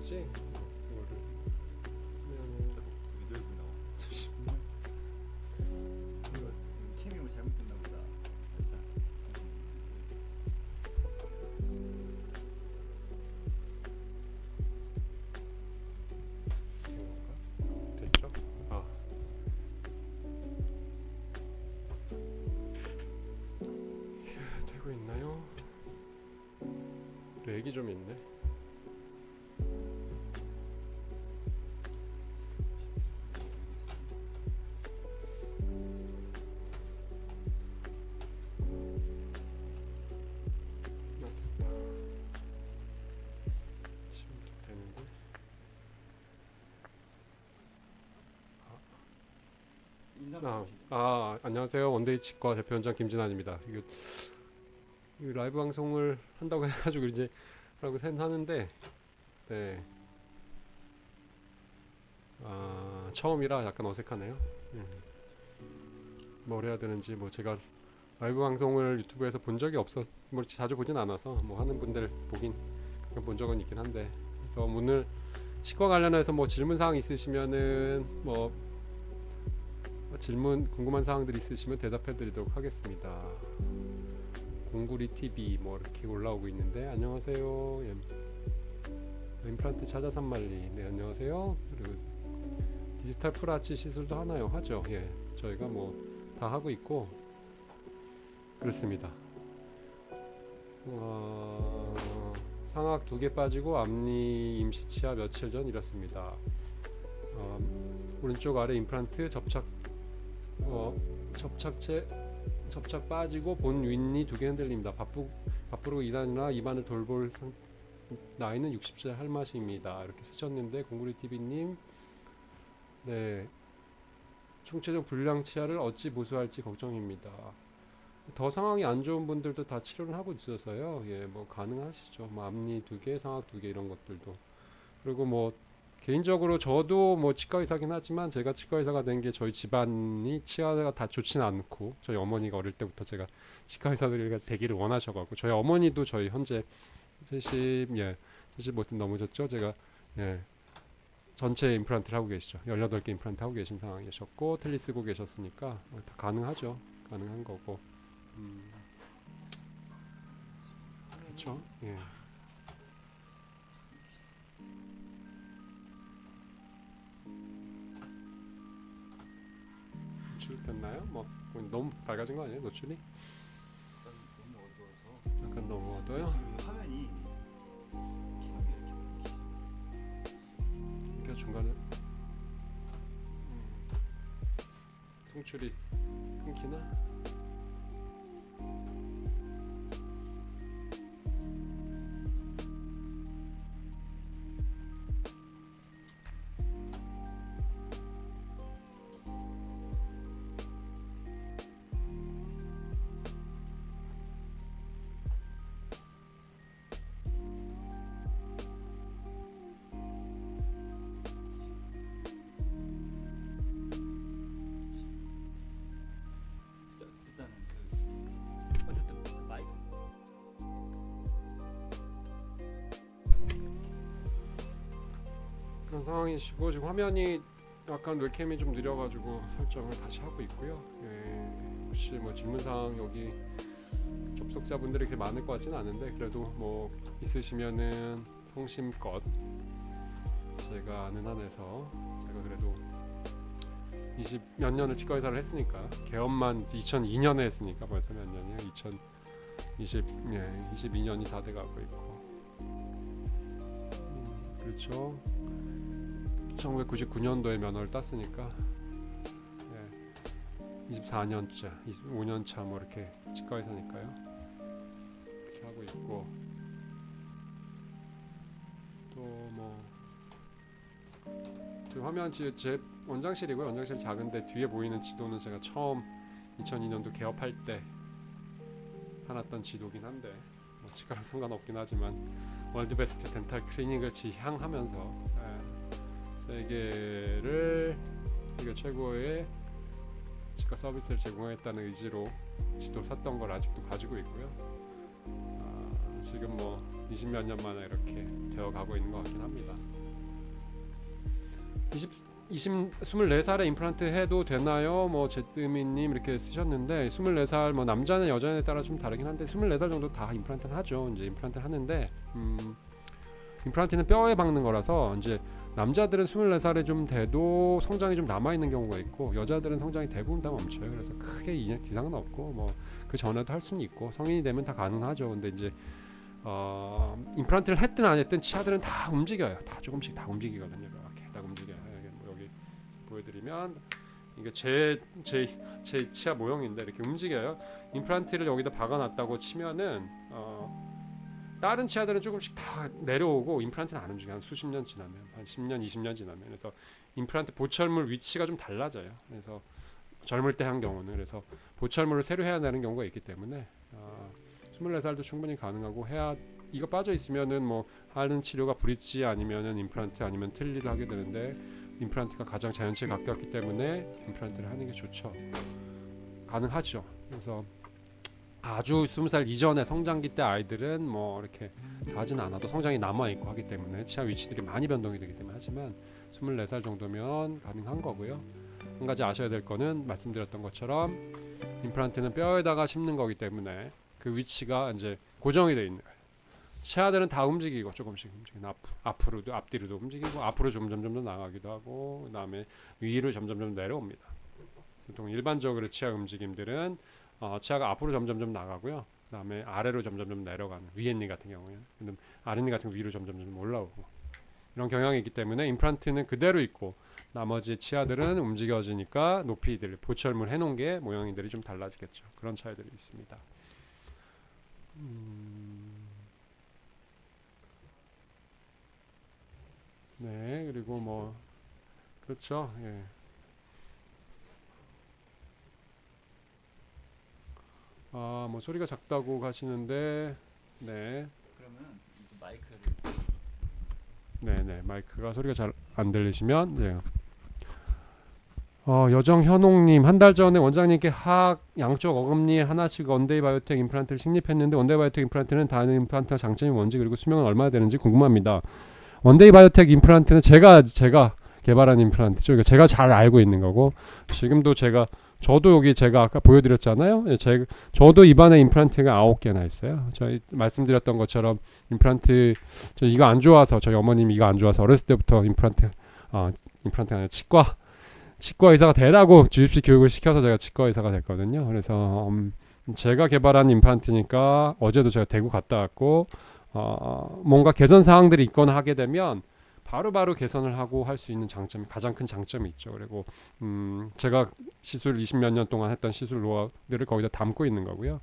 되지? 이거를 하면은 미들 나와. 잠시만요. 이거 캠이 잘못됐나 보다. 이건가? 됐죠? 아. 되고 있나요? 렉이 좀 있네. 지금도 되는데. 인사. 안녕하세요. 원데이 치과 대표원장 김진환입니다. 이거 라이브 방송을 한다고 해가지고 이제 라고 하는데, 네. 처음이라 약간 어색하네요. 뭘 해야 되는지 뭐 제가 라이브 방송을 유튜브에서 본 적이 뭐 자주 보진 않아서 뭐 하는 분들 보긴 가끔 본 적은 있긴 한데, 그래서 오늘 치과 관련해서 뭐 질문 사항 있으시면은 뭐 질문 궁금한 사항들 있으시면 대답해 드리도록 하겠습니다. 공구리 TV 뭐 이렇게 올라오고 있는데, 안녕하세요. 임플란트 찾아 산말리. 네, 안녕하세요. 그리고 디지털 풀아치 시술도 하나요? 하죠. 예, 저희가 뭐 다 하고 있고 그렇습니다. 상악 2개 빠지고 앞니 임시 치아 며칠 전 이렇습니다. 오른쪽 아래 임플란트 접착 접착 빠지고 본 윗니 2개 흔들립니다. 바쁘고 일하느라 입안을 돌볼 나이는 60세 할맛입니다. 이렇게 쓰셨는데, 공구리TV님, 네, 총체적 불량 치아를 어찌 보수할지 걱정입니다. 더 상황이 안 좋은 분들도 다 치료를 하고 있어서요. 예, 뭐 가능하시죠. 뭐 앞니 2개, 상악 2개 이런 것들도. 그리고 뭐 개인적으로 저도 뭐 치과 의사긴 하지만, 제가 치과 의사가 된 게 저희 집안이 치아가 다 좋지는 않고, 저희 어머니가 어릴 때부터 제가 치과 의사들이 되기를 원하셔가지고, 저희 어머니도 저희 현재 70 못해 넘으셨죠. 제가 예, 전체 임플란트를 하고 계시죠. 18개 임플란트 하고 계신 상황이셨고, 텔리 쓰고 계셨으니까 다 가능하죠. 가능한 거고. 그렇죠. 예. 노출 됐나요? 뭐 너무 밝아진 거 아니에요? 노출이? 너무 어두워서. 약간 너무 어두워요? 지금 화면이 캠이 이렇게 그러니까 중간에 송출이 끊기나? 일단은 어쨌든 마이크. 그런 상황이시고, 지금 화면이 약간 웹캠이 좀 느려가지고 설정을 다시 하고 있고요. 예, 혹시 뭐 질문사항 여기 접속자분들이 그렇게 많을 것 같지는 않은데, 그래도 뭐 있으시면은 성심껏 제가 아는 한에서, 제가 그래도 20 몇 년을 치과 의사를 했으니까, 개업만 2002년에 했으니까 벌써 몇 년이에요? 22년이 다 돼가고 있고, 그렇죠. 1999년도에 면허를 땄으니까 24년차, 25년차 뭐 이렇게 치과 의사니까요. 이렇게 하고 있고, 또 뭐 화면 제 원장실이고요. 원장실이 작은데 뒤에 보이는 지도는 제가 처음 2002년도 개업할 때 살았던 지도긴 한데, 뭐 치과랑 상관없긴 하지만 월드베스트 덴탈 클리닉을 지향하면서 세계 최고의 치과 서비스를 제공하겠다는 의지로 지도 샀던 걸 아직도 가지고 있고요. 지금 뭐 20몇 년 만에 이렇게 되어 가고 있는 것 같긴 합니다. 24살에 임플란트 해도 되나요? 뭐 제뜨미님 이렇게 쓰셨는데 24살 뭐 남자는 여자에 따라 좀 다르긴 한데 24살 정도 다 임플란트는 하죠. 이제 임플란트를 하는데 임플란트는 뼈에 박는 거라서 이제 남자들은 24살에 좀 돼도 성장이 좀 남아 있는 경우가 있고 여자들은 성장이 대부분 다 멈춰요. 그래서 크게 이상은 없고 뭐 그 전에도 할 수는 있고 성인이 되면 다 가능하죠. 근데 이제 임플란트를 했든 안 했든 치아들은 다 움직여요. 다 조금씩 다 움직이거든요. 이렇게 다 움직여요. 여기 보여드리면 이게 제 치아 모형인데 이렇게 움직여요. 임플란트를 여기다 박아놨다고 치면은 다른 치아들은 조금씩 다 내려오고 임플란트는 안 움직여요. 한 수십 년 지나면 한 10년 20년 지나면 그래서 임플란트 보철물 위치가 좀 달라져요. 그래서 젊을 때 한 경우는 그래서 보철물을 새로 해야 되는 경우가 있기 때문에 24살도 충분히 가능하고 해야 이거 빠져 있으면은 뭐 하는 치료가 브릿지 아니면은 임플란트 아니면 틀니를 하게 되는데 임플란트가 가장 자연치에 가깝기 때문에 임플란트를 하는 게 좋죠. 가능하죠. 그래서 아주 20살 이전에 성장기 때 아이들은 뭐 이렇게 다 하진 않아도 성장이 남아 있고 하기 때문에 치아 위치들이 많이 변동이 되기 때문에 하지만 24살 정도면 가능한 거고요. 한 가지 아셔야 될 거는 말씀드렸던 것처럼 임플란트는 뼈에다가 심는 거기 때문에 그 위치가 이제 고정이 되어 있는 거예요. 치아들은 다 움직이고 조금씩 움직이고 앞으로도 앞뒤로도 움직이고 앞으로 점점 더 나가기도 하고 그다음에 위로 점점 내려옵니다. 보통 일반적으로 치아 움직임들은 치아가 앞으로 점점 나가고요. 그다음에 아래로 점점 내려가는 위엔니 같은 경우에는 아랫니 같은 경우 위로 점점 올라오고 이런 경향이 있기 때문에 임플란트는 그대로 있고 나머지 치아들은 움직여지니까 높이들 보철물 해놓은 게 모양들이 좀 달라지겠죠. 그런 차이들이 있습니다. 네, 그리고 뭐 그렇죠. 예. 뭐 소리가 작다고 하시는데, 네, 그러면 이 마이크를 네, 마이크가 소리가 잘 안 들리시면, 네. 여정 현옥님 한 달 전에 원장님께 하악 양쪽 어금니에 하나씩 원데이바이오텍 임플란트를 식립했는데 원데이바이오텍 임플란트는 다른 임플란트와 장점이 뭔지 그리고 수명은 얼마나 되는지 궁금합니다. 원데이바이오텍 임플란트는 제가 개발한 임플란트죠. 그러니까 제가 잘 알고 있는 거고 지금도 저도 여기 제가 아까 보여드렸잖아요. 저도 입안에 임플란트가 9개나 있어요. 저희 말씀드렸던 것처럼 임플란트 이거 안 좋아서 저희 어머님이 이거 안 좋아서 어렸을 때부터 임플란트 아니라 치과 의사가 되라고 주입식 교육을 시켜서 제가 치과 의사가 됐거든요. 그래서 제가 개발한 임플란트니까 어제도 제가 대구 갔다 왔고 뭔가 개선 사항들이 있거나 하게 되면 바로바로 개선을 하고 할 수 있는 가장 큰 장점이 있죠. 그리고 제가 시술 20몇 년 동안 했던 시술 노하우들을 거기다 담고 있는 거고요.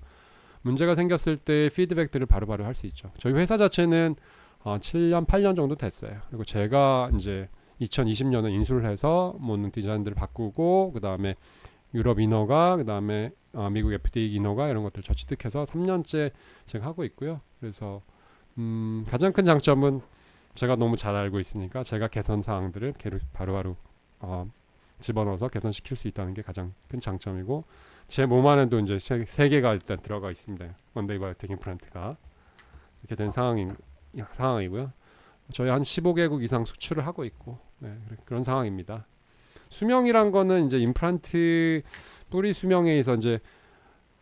문제가 생겼을 때 피드백들을 바로바로 할 수 있죠. 저희 회사 자체는 7년, 8년 정도 됐어요. 그리고 제가 이제 2020년에 인수를 해서 모든 디자인들을 바꾸고 그 다음에 유럽 인허가 그 다음에 미국 FDA 인허가 이런 것들을 취득해서 3년째 제가 하고 있고요. 그래서 가장 큰 장점은 제가 너무 잘 알고 있으니까 제가 개선 사항들을 바로바로 집어넣어서 개선시킬 수 있다는 게 가장 큰 장점이고 제 몸 안에도 이제 3개가 일단 들어가 있습니다. 원데이바이오텍 임플란트가 이렇게 된 상황이고요. 저희 한 15개국 이상 수출을 하고 있고 그런 상황입니다. 수명이란 거는 이제 임플란트 뿌리 수명에 의해서 이제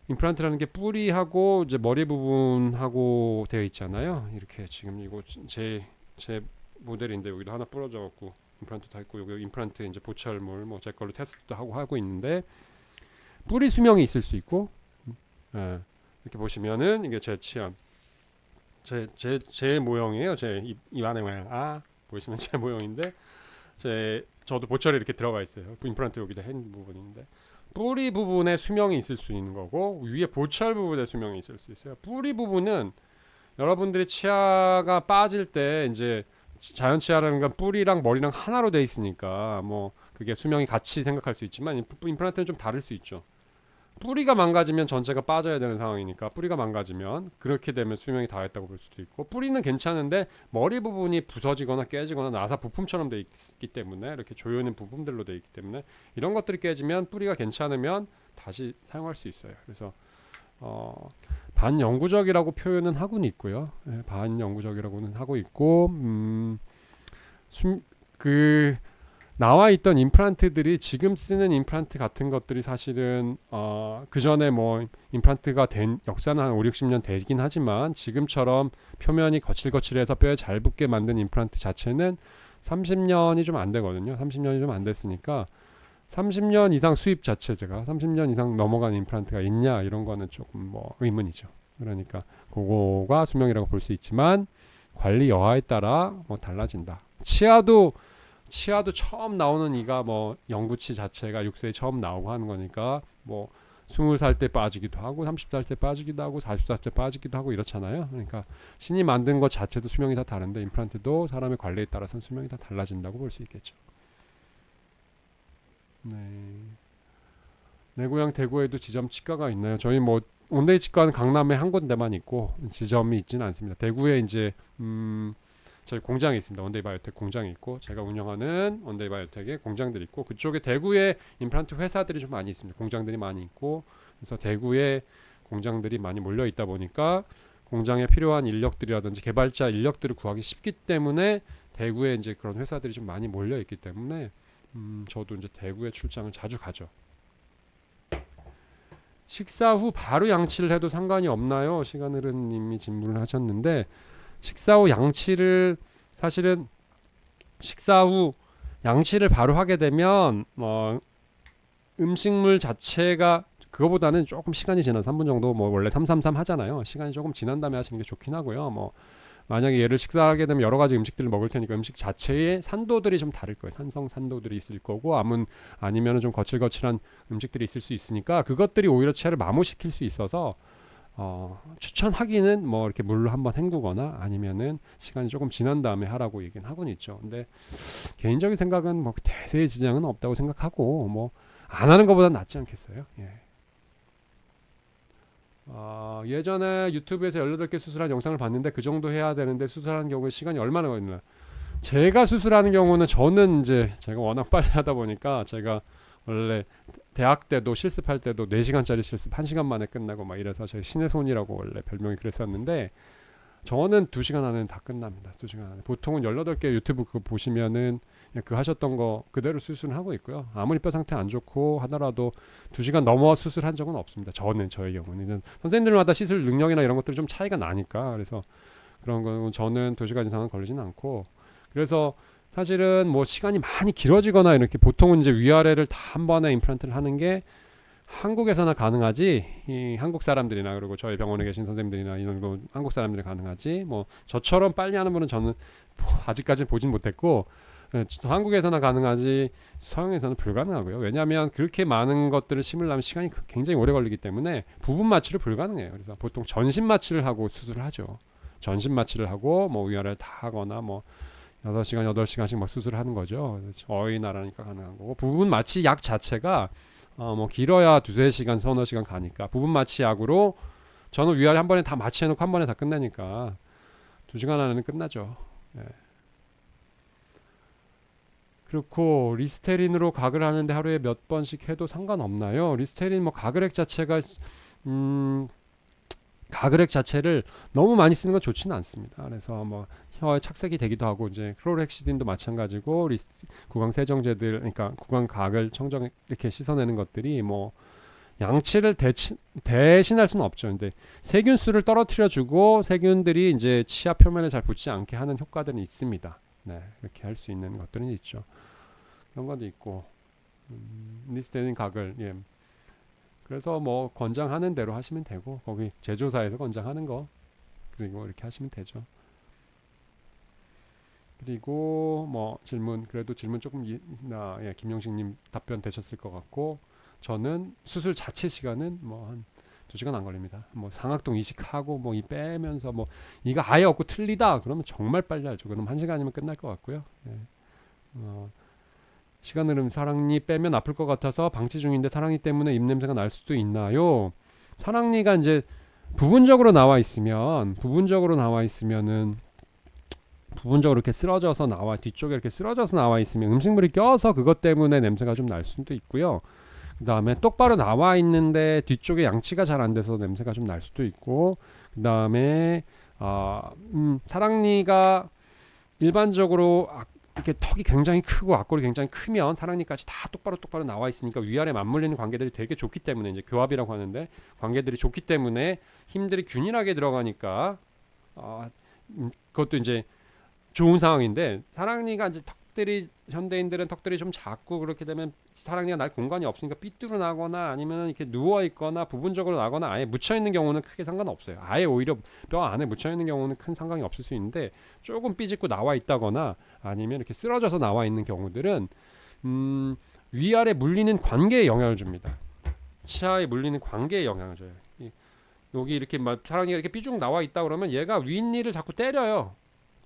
임플란트라는 게 뿌리하고 이제 머리 부분하고 되어 있잖아요. 이렇게 지금 이거 제 모델인데 여기도 하나 부러져 갖고 임플란트도 있고 여기 임플란트 이제 보철물 뭐 제 걸로 테스트도 하고 있는데 뿌리 수명이 있을 수 있고 이렇게 보시면은 이게 제 치아 제 모형이에요. 제 입안의 모양 보시면 제 모형인데 저도 보철이 이렇게 들어가 있어요. 임플란트 여기다 한 부분인데 뿌리 부분에 수명이 있을 수 있는 거고 위에 보철 부분에 수명이 있을 수 있어요. 뿌리 부분은 여러분들이 치아가 빠질 때 이제 자연 치아라는 건 뿌리랑 머리랑 하나로 돼 있으니까 뭐 그게 수명이 같이 생각할 수 있지만 임플란트는 좀 다를 수 있죠. 뿌리가 망가지면 전체가 빠져야 되는 상황이니까 뿌리가 망가지면 그렇게 되면 수명이 다했다고 볼 수도 있고 뿌리는 괜찮은데 머리 부분이 부서지거나 깨지거나 나사 부품처럼 돼 있기 때문에 이렇게 조여있는 부품들로 돼 있기 때문에 이런 것들이 깨지면 뿌리가 괜찮으면 다시 사용할 수 있어요. 그래서 반영구적이라고 표현은 하고는 있고요. 반영구적이라고는 하고 있고 나와 있던 임플란트들이 지금 쓰는 임플란트 같은 것들이 사실은 그 전에 뭐 임플란트가 된 역사는 한 5, 60년 되긴 하지만 지금처럼 표면이 거칠거칠해서 뼈에 잘 붙게 만든 임플란트 자체는 30년이 좀 안 되거든요. 30년이 좀 안 됐으니까 30년 이상 수입 자체가 30년 이상 넘어간 임플란트가 있냐 이런 거는 조금 뭐 의문이죠. 그러니까 그거가 수명이라고 볼 수 있지만 관리 여하에 따라 뭐 달라진다. 치아도 처음 나오는 이가 뭐 영구치 자체가 6세에 처음 나오고 하는 거니까 뭐 20살 때 빠지기도 하고 30살 때 빠지기도 하고 40살 때 빠지기도 하고 이렇잖아요. 그러니까 신이 만든 것 자체도 수명이 다 다른데 임플란트도 사람의 관리에 따라서는 수명이 다 달라진다고 볼 수 있겠죠. 네. 내 고향 대구에도 지점 치과가 있나요? 저희 뭐 온데이 치과는 강남에 한 군데만 있고 지점이 있지는 않습니다. 대구에 이제 저희 공장이 있습니다. 원데이 바이오텍 공장이 있고 제가 운영하는 원데이 바이오텍의 공장들이 있고 그쪽에 대구에 임플란트 회사들이 좀 많이 있습니다. 공장들이 많이 있고 그래서 대구에 공장들이 많이 몰려 있다 보니까 공장에 필요한 인력들이라든지 개발자 인력들을 구하기 쉽기 때문에 대구에 이제 그런 회사들이 좀 많이 몰려 있기 때문에 저도 이제 대구에 출장을 자주 가죠. 식사 후 바로 양치를 해도 상관이 없나요? 시간으로님이 질문을 하셨는데 식사 후 양치를 사실은 식사 후 양치를 바로 하게 되면 음식물 자체가 그거보다는 조금 시간이 지난 3분 정도 뭐 원래 333 하잖아요. 시간이 조금 지난 다음에 하시는 게 좋긴 하고요. 뭐 만약에 얘를 식사하게 되면 여러 가지 음식들을 먹을 테니까 음식 자체의 산도들이 좀 다를 거예요. 산성 산도들이 있을 거고 아니면은 좀 거칠거칠한 음식들이 있을 수 있으니까 그것들이 오히려 체를 마모시킬 수 있어서 추천하기는 뭐 이렇게 물로 한번 헹구거나 아니면은 시간이 조금 지난 다음에 하라고 얘기는 하고는 있죠. 근데 개인적인 생각은 뭐 대세의 지장은 없다고 생각하고 뭐 안 하는 것보다 낫지 않겠어요? 예. 예전에 유튜브에서 18개 수술한 영상을 봤는데 그 정도 해야 되는데 수술하는 경우에 시간이 얼마나 걸리나? 제가 수술하는 경우는 저는 이제 제가 워낙 빨리 하다 보니까 제가 원래 대학 때도 실습할 때도 4시간짜리 실습 1시간 만에 끝나고 막 이래서 제가 신의 손이라고 원래 별명이 그랬었는데 저는 2시간 안에 다 끝납니다. 2시간 안에. 보통은 18개 유튜브 그거 보시면은 그 하셨던 거 그대로 수술을 하고 있고요. 아무리 뼈 상태 안 좋고 하더라도 2시간 넘어 수술한 적은 없습니다. 저의 경우는 선생님들마다 시술 능력이나 이런 것들이 좀 차이가 나니까 그래서 그런 건 저는 2시간 이상은 걸리진 않고 그래서 사실은 뭐 시간이 많이 길어지거나 이렇게 보통은 이제 위아래를 다 한 번에 임플란트를 하는 게 한국에서나 가능하지 이 한국 사람들이나 그리고 저희 병원에 계신 선생님들이나 이런 거 한국 사람들이 가능하지 뭐 저처럼 빨리 하는 분은 저는 아직까지 보진 못했고 한국에서나 가능하지 서양에서는 불가능하고요. 왜냐하면 그렇게 많은 것들을 심으려면 시간이 굉장히 오래 걸리기 때문에 부분 마취를 불가능해요. 그래서 보통 전신 마취를 하고 수술을 하죠. 전신 마취를 하고 뭐 위아래를 다 하거나 뭐 6시간 8시간씩 막 수술을 하는 거죠. 저희 나라니까 가능한 거고 부분 마취 약 자체가 뭐 길어야 2-3시간 서너 시간 가니까 부분 마취 약으로 저는 위아래 한 번에 다 마취해놓고 한 번에 다 끝내니까 2시간 안에는 끝나죠. 예. 그렇고 리스테린으로 각을 하는데 하루에 몇 번씩 해도 상관없나요? 리스테린 뭐 가글액 자체가 가글액 자체를 너무 많이 쓰는 건 좋지는 않습니다. 그래서 뭐 혀에 착색이 되기도 하고 이제 클로렉시딘도 마찬가지고 구강 세정제들 그러니까 구강 각을 청정 이렇게 씻어내는 것들이 뭐 양치를 대신할 수는 없죠. 근데 세균수를 떨어뜨려 주고 세균들이 이제 치아 표면에 잘 붙지 않게 하는 효과들은 있습니다. 네, 이렇게 할 수 있는 것들은 있죠. 그런 것도 있고 리스테린 각을 예. 그래서 뭐 권장하는 대로 하시면 되고 거기 제조사에서 권장하는 거 그리고 이렇게 하시면 되죠. 그리고 뭐 질문 그래도 질문 조금 예, 김용식님 답변 되셨을 것 같고 저는 수술 자체 시간은 뭐 한 2시간 안 걸립니다. 뭐 상악동 이식하고 뭐 이 빼면서 뭐 이가 아예 없고 틀리다 그러면 정말 빨리 하죠. 그럼 1시간이면 끝날 것 같고요. 예. 시간 흐름 사랑니 빼면 아플 것 같아서 방치 중인데 사랑니 때문에 입냄새가 날 수도 있나요? 사랑니가 이제 부분적으로 나와 있으면은 부분적으로 이렇게 쓰러져서 뒤쪽에 이렇게 쓰러져서 나와 있으면 음식물이 껴서 그것 때문에 냄새가 좀 날 수도 있고요. 그 다음에 똑바로 나와 있는데 뒤쪽에 양치가 잘 안 돼서 냄새가 좀 날 수도 있고 그 다음에 사랑니가 일반적으로 이렇게 턱이 굉장히 크고 앞골이 굉장히 크면 사랑니까지 다 똑바로 나와 있으니까 위아래 맞물리는 관계들이 되게 좋기 때문에 이제 교합이라고 하는데 관계들이 좋기 때문에 힘들이 균일하게 들어가니까 그것도 이제 좋은 상황인데 사랑니가 이제 턱들이 현대인들은 턱들이 좀 작고 그렇게 되면 사랑니가 날 공간이 없으니까 삐뚤어 나거나 아니면 이렇게 누워 있거나 부분적으로 나거나 아예 묻혀 있는 경우는 크게 상관없어요. 아예 오히려 뼈 안에 묻혀 있는 경우는 큰 상관이 없을 수 있는데 조금 삐집고 나와 있다거나 아니면 이렇게 쓰러져서 나와 있는 경우들은 위아래 물리는 관계에 영향을 줍니다. 치아에 물리는 관계에 영향을 줘요. 여기 이렇게 막 사랑니가 이렇게 삐죽 나와 있다 그러면 얘가 윗니를 자꾸 때려요.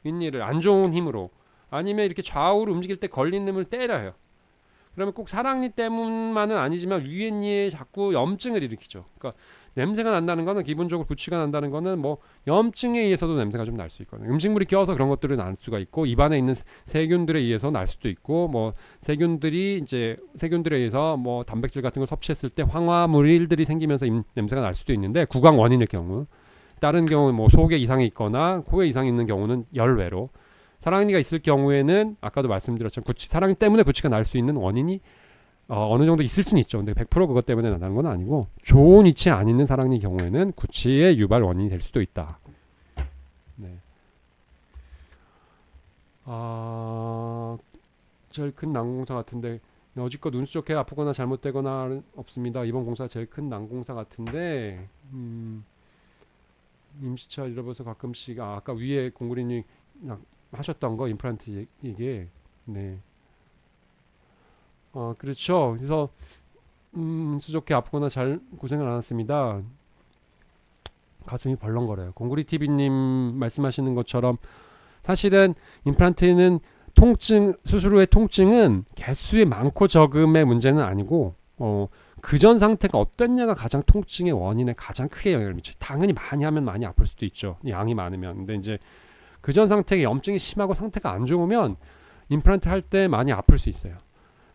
윗니를 안 좋은 힘으로 아니면 이렇게 좌우로 움직일 때 걸린 힘을 때려요. 그러면 꼭 사랑니 때문만은 아니지만 위에 니에 자꾸 염증을 일으키죠. 그러니까 냄새가 난다는 거는 기본적으로 구취가 난다는 거는 뭐 염증에 의해서도 냄새가 좀 날 수 있거든요. 음식물이 껴서 그런 것들은 날 수가 있고 입안에 있는 세균들에 의해서 날 수도 있고 뭐 세균들에 의해서 뭐 단백질 같은 걸 섭취했을 때 황화물들이 생기면서 냄새가 날 수도 있는데 구강 원인일 경우 다른 경우 뭐 속에 이상이 있거나 코에 이상이 있는 경우는 열외로 사랑니가 있을 경우에는 아까도 말씀드렸지만 사랑니 때문에 구취가 날 수 있는 원인이 어느 정도 있을 수는 있죠. 근데 100% 그것 때문에 나는 건 아니고 좋은 위치에 안 있는 사랑니 경우에는 구취의 유발 원인이 될 수도 있다. 네. 제일 큰 난공사 같은데 여지껏 운수 좋게 아프거나 잘못되거나 없습니다. 이번 공사 제일 큰 난공사 같은데 임시차 잃어버려서 가끔씩 아까 위에 공구리님 하셨던 거 임플란트 이게 네. 그렇죠. 그래서 운수 좋게 아프거나 잘 고생을 안 했습니다. 가슴이 벌렁거려요. 공구리 TV님 말씀하시는 것처럼 사실은 임플란트는 수술 후의 통증은 개수의 많고 적음의 문제는 아니고 그전 상태가 어땠냐가 가장 통증의 원인에 가장 크게 영향을 미쳐요. 당연히 많이 하면 많이 아플 수도 있죠. 양이 많으면. 근데 이제 그전 상태가 염증이 심하고 상태가 안 좋으면 임플란트 할 때 많이 아플 수 있어요.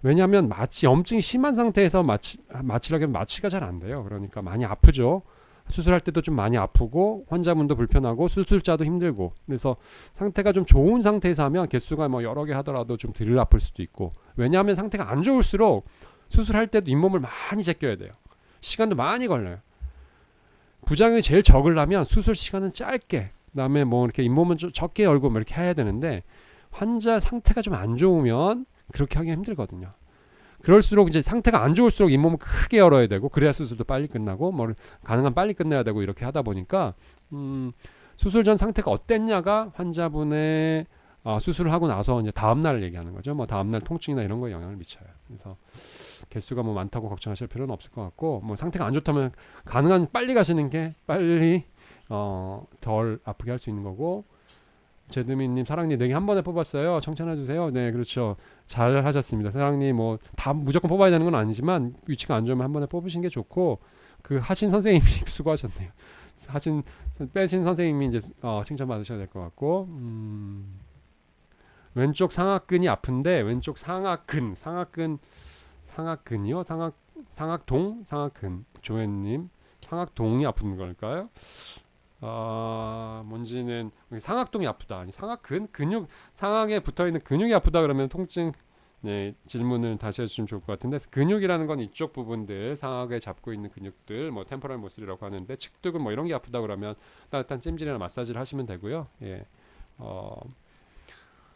왜냐하면 마취 염증이 심한 상태에서 마취를 하면 마취가 잘 안 돼요. 그러니까 많이 아프죠. 수술할 때도 좀 많이 아프고 환자분도 불편하고 수술자도 힘들고 그래서 상태가 좀 좋은 상태에서 하면 개수가 뭐 여러 개 하더라도 좀 덜 아플 수도 있고 왜냐하면 상태가 안 좋을수록 수술할 때도 잇몸을 많이 제껴야 돼요. 시간도 많이 걸려요. 부작용이 제일 적으려면 수술 시간은 짧게 그다음에 뭐 이렇게 잇몸은 좀 적게 열고 뭐 이렇게 해야 되는데 환자 상태가 좀 안 좋으면 그렇게 하기 힘들거든요. 그럴수록 이제 상태가 안 좋을수록 잇몸을 크게 열어야 되고 그래야 수술도 빨리 끝나고 뭐 가능한 빨리 끝내야 되고 이렇게 하다 보니까 수술 전 상태가 어땠냐가 환자분의 수술을 하고 나서 이제 다음 날을 얘기하는 거죠. 뭐 다음 날 통증이나 이런 거에 영향을 미쳐요. 그래서 개수가 뭐 많다고 걱정하실 필요는 없을 것 같고 뭐 상태가 안 좋다면 가능한 빨리 가시는 게 빨리 덜 아프게 할 수 있는 거고 제드미님 사랑니 4개 한 번에 뽑았어요. 청천해주세요. 네 그렇죠. 잘 하셨습니다. 사랑니 뭐 다 무조건 뽑아야 되는 건 아니지만 위치가 안 좋으면 한 번에 뽑으신 게 좋고 그 하신 선생님이 수고하셨네요. 빼신 선생님이 이제 칭찬 받으셔야 될 것 같고 왼쪽 상악근이 아픈데 왼쪽 상악근이요? 상악근 조현님 상악동이 아픈 걸까요? 뭔지는 상악동이 아프다 아니 상악근 근육 상악에 붙어있는 근육이 아프다 그러면 통증 네 질문을 다시 해주시면 좋을 것 같은데 근육이라는 건 이쪽 부분들 상악에 잡고 있는 근육들 뭐 템포럴 머슬이라고 하는데 측두근 뭐 이런 게 아프다 그러면 따뜻한 찜질이나 마사지를 하시면 되고요. 예.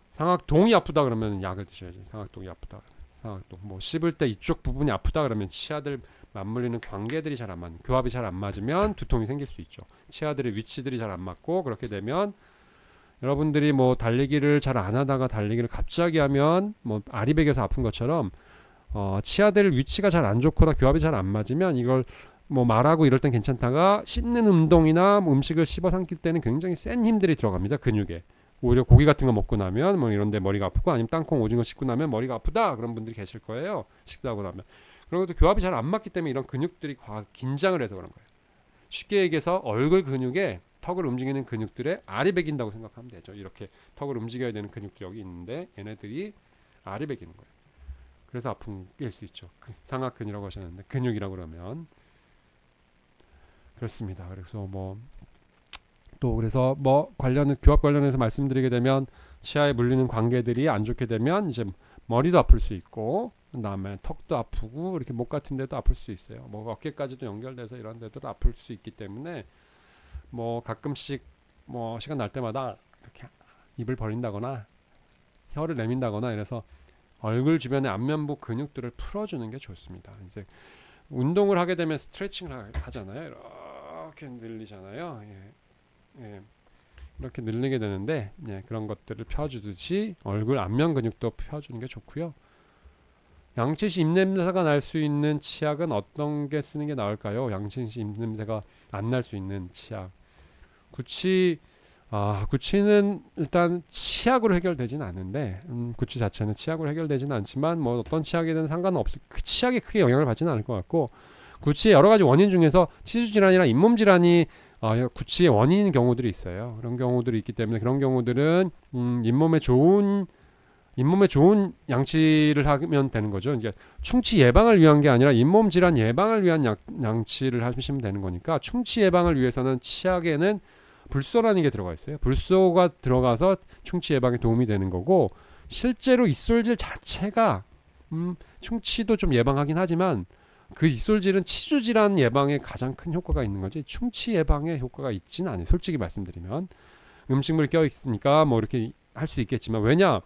상악동이 아프다 그러면 약을 드셔야죠. 상악동이 아프다 상악동 뭐 씹을 때 이쪽 부분이 아프다 그러면 치아들 맞물리는 관계들이 잘 안 맞는 교합이 잘 안 맞으면 두통이 생길 수 있죠. 치아들의 위치들이 잘 안 맞고 그렇게 되면 여러분들이 뭐 달리기를 잘 안 하다가 달리기를 갑자기 하면 뭐 아리백에서 아픈 것처럼 치아들 위치가 잘 안 좋거나 교합이 잘 안 맞으면 이걸 뭐 말하고 이럴 땐 괜찮다가 씹는 운동이나 뭐 음식을 씹어 삼킬 때는 굉장히 센 힘들이 들어갑니다. 근육에. 오히려 고기 같은 거 먹고 나면 뭐 이런데 머리가 아프고 아니면 땅콩 오징어 씹고 나면 머리가 아프다 그런 분들이 계실 거예요. 식사하고 나면. 그런 것도 교합이 잘 안 맞기 때문에 이런 근육들이 긴장을 해서 그런 거예요. 쉽게 얘기해서 얼굴 근육에 턱을 움직이는 근육들의 알이 베긴다고 생각하면 되죠. 이렇게 턱을 움직여야 되는 근육들이 여기 있는데 얘네들이 알이 베기는 거예요. 그래서 아픈 게 수 있죠. 상악근이라고 하셨는데 근육이라고 그러면 그렇습니다. 그래서 뭐 또 그래서 뭐 교합 관련해서 말씀드리게 되면 치아에 물리는 관계들이 안 좋게 되면 이제 머리도 아플 수 있고 그다음에 턱도 아프고 이렇게 목 같은 데도 아플 수 있어요. 뭐 어깨까지도 연결돼서 이런 데도 아플 수 있기 때문에 뭐 가끔씩 뭐 시간 날 때마다 이렇게 입을 벌린다거나 혀를 내민다거나 이래서 얼굴 주변의 안면부 근육들을 풀어주는 게 좋습니다. 이제 운동을 하게 되면 스트레칭을 하잖아요. 이렇게 늘리잖아요. 예, 이렇게 늘리게 되는데 그런 것들을 펴주듯이 얼굴 안면 근육도 펴주는 게 좋고요. 양치시 입냄새가 날 수 있는 치약은 어떤 게 쓰는 게 나을까요? 양치시 입냄새가 안 날 수 있는 치약. 구취는 일단 치약으로 해결되진 않는데 구취 자체는 치약으로 해결되진 않지만 뭐 어떤 치약이든 상관은 없을 그 치약에 크게 영향을 받지는 않을 것 같고 구취의 여러 가지 원인 중에서 치주 질환이나 잇몸 질환이 구취의 원인인 경우들이 있어요. 그런 경우들이 있기 때문에 그런 경우들은 잇몸에 좋은 양치를 하면 되는 거죠. 그러니까 충치 예방을 위한 게 아니라 잇몸 질환 예방을 위한 양치를 하시면 되는 거니까 충치 예방을 위해서는 치약에는 불소라는 게 들어가 있어요. 불소가 들어가서 충치 예방에 도움이 되는 거고 실제로 입솔질 자체가 충치도 좀 예방하긴 하지만 그 입솔질은 치주 질환 예방에 가장 큰 효과가 있는 거지 충치 예방에 효과가 있지는 않아요. 솔직히 말씀드리면 음식물 껴 있으니까 뭐 이렇게 할 수 있겠지만 왜냐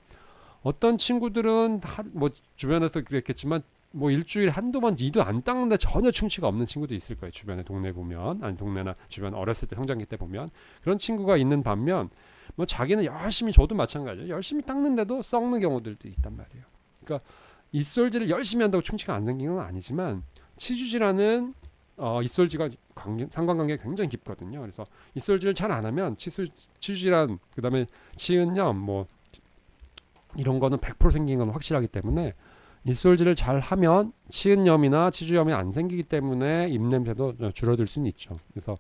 어떤 친구들은 뭐 주변에서 그랬겠지만 뭐 일주일에 한두 번 이도 안 닦는데 전혀 충치가 없는 친구도 있을 거예요. 주변에 동네 보면 아니 동네나 주변 어렸을 때 성장기 때 보면 그런 친구가 있는 반면 뭐 자기는 열심히 저도 마찬가지예요. 열심히 닦는데도 썩는 경우들도 있단 말이에요. 그러니까 입솔질을 열심히 한다고 충치가 안 생기는 건 아니지만 치주질환은 입솔질과 상관관계가 굉장히 깊거든요. 그래서 입솔질을 잘 안 하면 치주질환 그다음에 치은염 뭐 이런 거는 100% 생긴 건 확실하기 때문에 입솔질을 잘 하면 치은염이나 치주염이 안 생기기 때문에 입냄새도 줄어들 수는 있죠. 그래서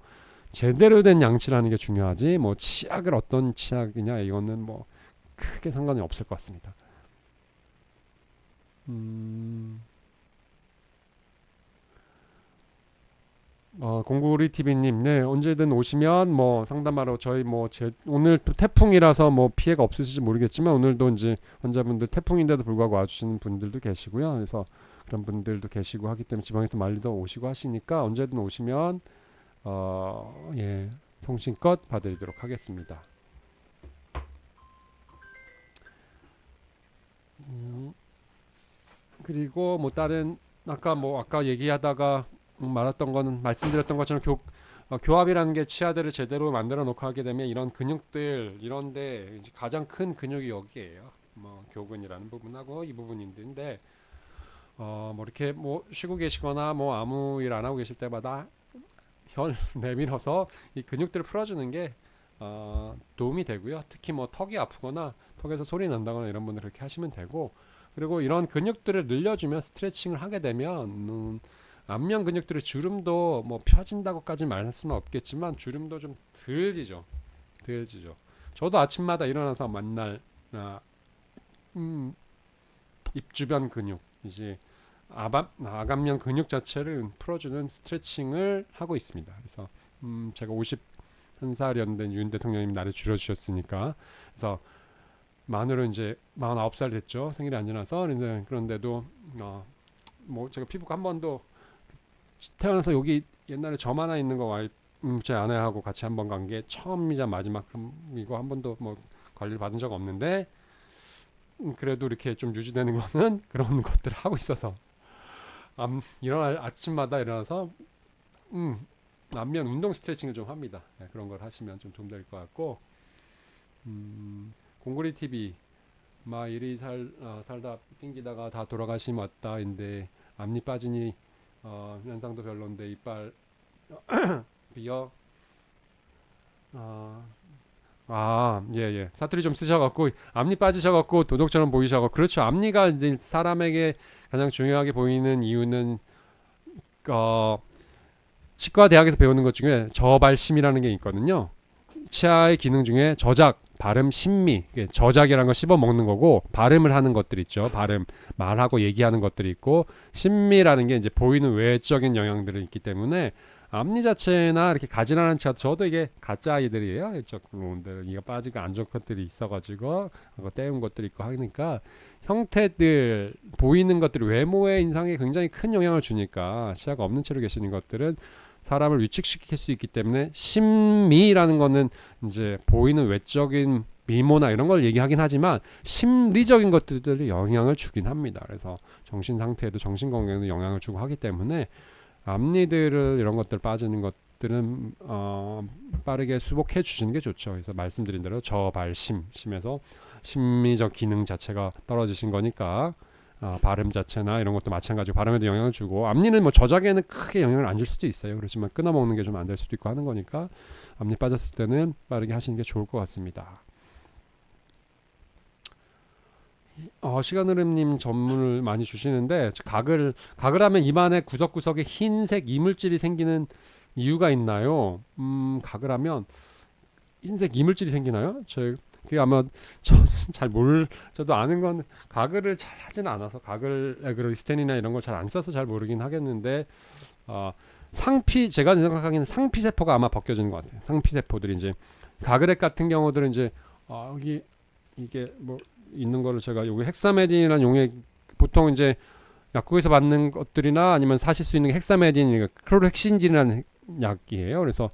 제대로 된 양치라는 게 중요하지 뭐 치약을 어떤 치약이냐 이거는 뭐 크게 상관이 없을 것 같습니다. 공구리 TV님, 네 언제든 오시면 뭐 상담하러 저희 오늘 또 태풍이라서 뭐 피해가 없으실지 모르겠지만 오늘도 이제 환자분들 태풍인데도 불구하고 와주시는 분들도 계시고요. 그래서 그런 분들도 계시고 하기 때문에 지방에서 말리도 오시고 하시니까 언제든 오시면 성심껏 봐드리도록 하겠습니다. 그리고 뭐 다른 아까 얘기하다가 말했던 거는 말씀드렸던 것처럼 교합이라는 게 치아들을 제대로 만들어 놓고 하게 되면 이런 근육들 이런데 이제 가장 큰 근육이 여기에요. 뭐 교근이라는 부분하고 이 부분인데 뭐 이렇게 뭐 쉬고 계시거나 뭐 아무 일 안 하고 계실 때마다 혀를 내밀어서 이 근육들을 풀어주는 게 도움이 되고요. 특히 뭐 턱이 아프거나 턱에서 소리 난다거나 이런 분들 그렇게 하시면 되고 그리고 이런 근육들을 늘려주면 스트레칭을 하게 되면 안면 근육들의 주름도 뭐 펴진다고까지 말할 수는 없겠지만 주름도 좀 덜 지죠. 저도 아침마다 일어나서 맨날 입 주변 근육 이제 아간면 근육 자체를 풀어주는 스트레칭을 하고 있습니다. 그래서 제가 51살 된 윤 대통령님 나를 줄여주셨으니까 그래서 만으로 이제 49살 됐죠. 생일이 안 지나서 그런데도 뭐 제가 피부가 한 번도 태어나서 여기 옛날에 점 하나 있는 거 제 아내하고 같이 한 번 간 게 처음이자 마지막이고 한 번도 뭐 관리를 받은 적 없는데 그래도 이렇게 좀 유지되는 거는 그런 것들을 하고 있어서 아침마다 일어나서 안면 운동 스트레칭을 좀 합니다. 그런 걸 하시면 좀 도움 될 것 같고 공구리 TV 이리 살다 띵기다가 다 돌아가시면 왔다인데 앞니 빠지니 현상도 별론데 이빨 비어 사투리 좀 쓰셔갖고 앞니 빠지셔갖고 도둑처럼 보이셔갖고 그렇죠. 앞니가 이제 사람에게 가장 중요하게 보이는 이유는 치과 대학에서 배우는 것 중에 저발심이라는 게 있거든요. 치아의 기능 중에 저작, 발음, 심미, 저작이라는 걸 씹어 먹는 거고 발음을 하는 것들 있죠. 발음, 말하고 얘기하는 것들이 있고 심미라는 게 이제 보이는 외적인 영향들이 있기 때문에 앞니 자체나 이렇게 가지런한 차 저도 이게 가짜 아이들이에요. 이쪽 놈들 이가 빠지고 안 좋은 것들이 있어가지고 그거 때운 것들이 있고 하니까 형태들 보이는 것들이 외모의 인상에 굉장히 큰 영향을 주니까 치아가 없는 채로 계시는 것들은 사람을 위축시킬 수 있기 때문에 심미라는 거는 이제 보이는 외적인 미모나 이런 걸 얘기하긴 하지만 심리적인 것들이 영향을 주긴 합니다. 그래서 정신 상태에도 정신 건강에도 영향을 주고 하기 때문에 앞니들을 이런 것들 빠지는 것들은 빠르게 수복해 주시는 게 좋죠. 그래서 말씀드린 대로 저발심 심에서 심미적 기능 자체가 떨어지신 거니까 발음 자체나 이런 것도 마찬가지로 발음에도 영향을 주고 앞니는 뭐 저작에는 크게 영향을 안 줄 수도 있어요. 그렇지만 끊어 먹는 게 좀 안 될 수도 있고 하는 거니까 앞니 빠졌을 때는 빠르게 하시는 게 좋을 것 같습니다. 시간 흐름님 전문을 많이 주시는데 각을 하면 입안에 구석구석에 흰색 이물질이 생기는 이유가 있나요? 각을 하면 흰색 이물질이 생기나요? 그게 아마 저도 아는 건 가글을 잘 하진 않아서 그리고 스테인이나 이런 걸 잘 안 써서 잘 모르긴 하겠는데 제가 생각하기에는 상피 세포가 아마 벗겨지는 것 같아요. 상피 세포들이 이제 가글액 같은 경우들은 이제 여기 이게 뭐 있는 거를 제가 여기 헥사메딘이라는 용액 보통 이제 약국에서 받는 것들이나 아니면 사실 수 있는 게 헥사메딘, 클로르헥신진이라는 약이에요. 그래서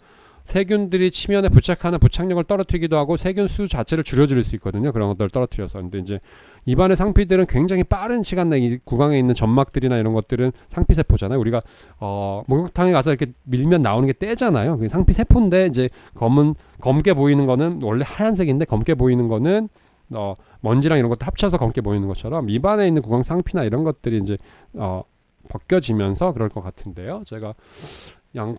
세균들이 치면에 부착하는 부착력을 떨어뜨리기도 하고 세균 수 자체를 줄여줄 수 있거든요. 그런 것들을 떨어뜨려서. 근데 이제 입안의 상피들은 굉장히 빠른 시간 내에 이 구강에 있는 점막들이나 이런 것들은 상피 세포잖아요. 우리가 목욕탕에 가서 이렇게 밀면 나오는 게 때잖아요. 그게 상피 세포인데 이제 검게 보이는 거는 원래 하얀색인데 검게 보이는 거는 먼지랑 이런 것들 합쳐서 검게 보이는 것처럼 입안에 있는 구강 상피나 이런 것들이 이제 벗겨지면서 그럴 것 같은데요. 제가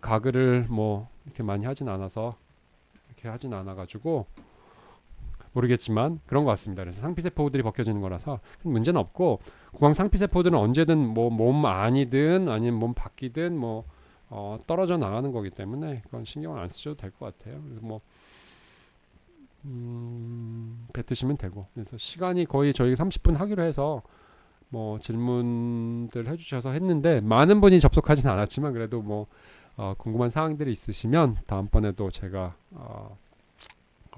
가글을 뭐 이렇게 많이 하진 않아가지고 모르겠지만 그런 것 같습니다. 그래서 상피세포들이 벗겨지는 거라서 큰 문제는 없고 구강 상피세포들은 언제든 뭐 몸 안이든 아니면 몸 밖이든 뭐 떨어져 나가는 거기 때문에 그건 신경을 안 쓰셔도 될 것 같아요. 그래서 뭐 뱉으시면 되고 그래서 시간이 거의 저희 30분 하기로 해서 뭐 질문들 해주셔서 했는데 많은 분이 접속하진 않았지만 그래도 뭐 궁금한 사항들이 있으시면 다음번에도 제가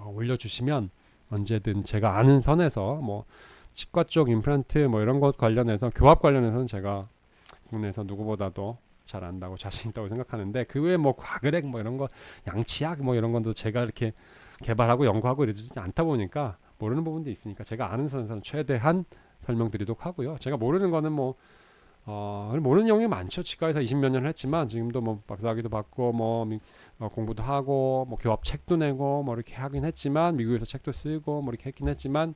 올려주시면 언제든 제가 아는 선에서 뭐 치과 쪽 임플란트 뭐 이런 것 관련해서 교합 관련해서는 제가 국내에서 누구보다도 잘 안다고 자신 있다고 생각하는데 그 외에 뭐 과그렉 뭐 이런 거 양치약 뭐 이런 것도 제가 이렇게 개발하고 연구하고 이러지 않다 보니까 모르는 부분도 있으니까 제가 아는 선에서는 최대한 설명드리도록 하고요. 제가 모르는 거는 뭐 모르는 영역이 많죠. 치과에서 20몇 년을 했지만 지금도 뭐 박사학위도 받고 뭐 공부도 하고 뭐 교합 책도 내고 뭐 이렇게 하긴 했지만 미국에서 책도 쓰고 뭐 이렇게 했긴 했지만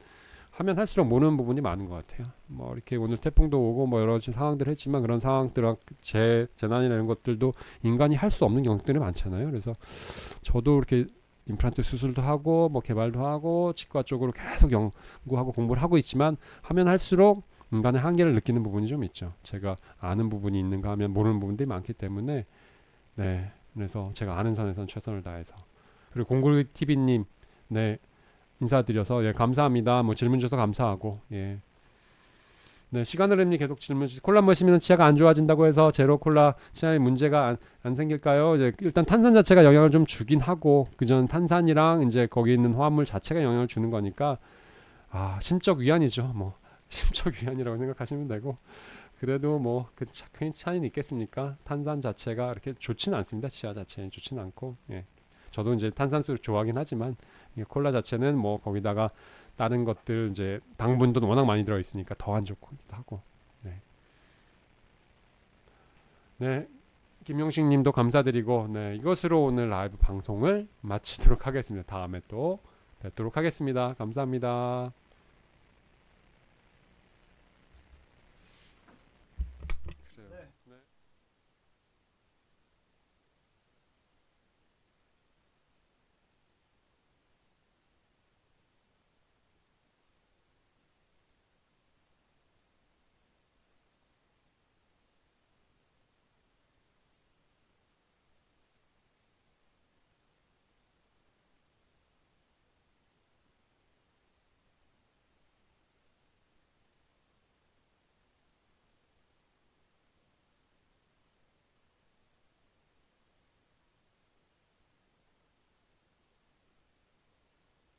하면 할수록 모르는 부분이 많은 것 같아요. 뭐 이렇게 오늘 태풍도 오고 뭐 여러 가지 상황들을 했지만 그런 상황들과 재난이나 이런 것들도 인간이 할 수 없는 영역들이 많잖아요. 그래서 저도 이렇게 임플란트 수술도 하고 뭐 개발도 하고 치과 쪽으로 계속 연구하고 공부를 하고 있지만 하면 할수록 인간의 한계를 느끼는 부분이 좀 있죠. 제가 아는 부분이 있는가 하면 모르는 부분들이 많기 때문에 네, 그래서 제가 아는 선에서는 최선을 다해서 그리고 공굴 TV님 네 인사드려서 예 감사합니다. 뭐 질문 주셔서 감사하고 예. 네 시간 흐름님 계속 질문 주시 콜라 마시면 치아가 안 좋아진다고 해서 제로 콜라 치아에 문제가 안 생길까요? 이제 일단 탄산 자체가 영향을 좀 주긴 하고 그전 탄산이랑 이제 거기 있는 화합물 자체가 영향을 주는 거니까 심적 위안이죠. 뭐 심적 위안이라고 생각하시면 되고 그래도 뭐 그 큰 차이는 있겠습니까? 탄산 자체가 이렇게 좋지는 않습니다. 치아 자체는 좋지는 않고 예. 저도 이제 탄산수를 좋아하긴 하지만 콜라 자체는 뭐 거기다가 다른 것들 이제 당분도 워낙 많이 들어 있으니까 더 안 좋고 하고 네. 네. 김용식님도 감사드리고 네 이것으로 오늘 라이브 방송을 마치도록 하겠습니다. 다음에 또 뵙도록 하겠습니다. 감사합니다.